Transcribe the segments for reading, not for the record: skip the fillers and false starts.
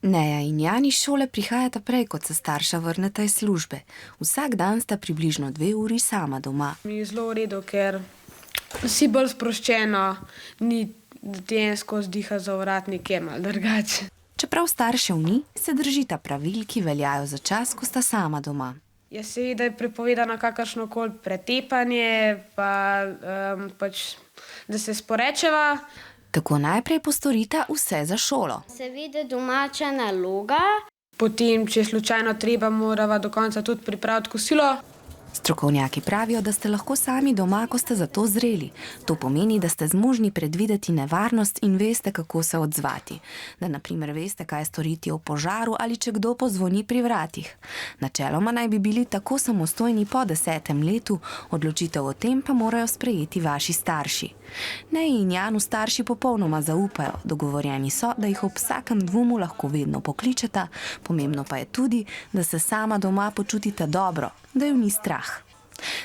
Neja in Jan iz šole prihajata prej, kot se starša vrneta iz službe. Vsak dan sta približno 2 uri sama doma. Mi je zelo v redu, ker si bolj sproščeno, ni da ti en skozi diha za ovratnik, je malo drugače. Čeprav staršev ni, se držita pravil, ki veljajo za čas, ko sta sama doma. Je seveda je prepovedano kakršnokoli pretepanje, pa da se sporečeva. Tako najprej postorita vse za šolo. Seveda domača naloga. Potem, če je slučajno treba, morava do konca tudi pripraviti kosilo. Strokovnjaki pravijo, da ste lahko sami doma, ko ste za to zreli. To pomeni, da ste zmožni predvideti nevarnost in veste, kako se odzvati. Da na primer veste, kaj storiti v požaru ali če kdo pozvoni pri vratih. Načeloma naj bi bili tako samostojni po 10. letu, odločitev o tem pa morajo sprejeti vaši starši. Neji in Janu starši popolnoma zaupajo. Dogovorjeni so, da jih ob vsakem dvomu lahko vedno pokličeta, pomembno pa je tudi, da se sama doma počutita dobro, da ju ni strah.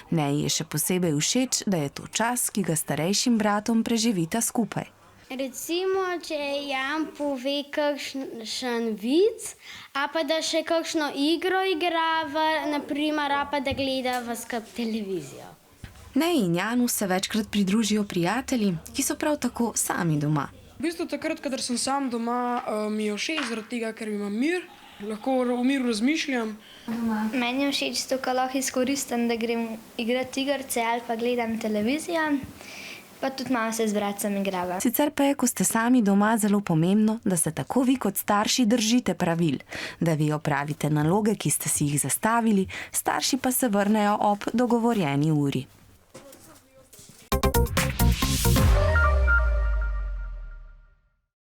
Neji je še posebej všeč, da je to čas, ki ga starejšim bratom preživita skupaj. Recimo, če Jan pove kakšen vic, a pa da še kakšno igro igrava, naprimer, a pa da gledava skupaj televizijo. Neji in Janu se večkrat pridružijo prijatelji, ki so prav tako sami doma. V bistvu takrat, kadar sem sam doma, mi je všeč zaradi tega, ker imam mir, lahko v miru razmišljam. Meni je všeč to, ko lahko izkoristim, da grem igrati igrice ali pa gledam televizijo, pa tudi malo se z bratcem igrava. Sicer pa je, ko ste sami doma, zelo pomembno, da se tako vi kot starši držite pravil, da vi opravite naloge, ki ste si jih zastavili, starši pa se vrnejo ob dogovorjeni uri.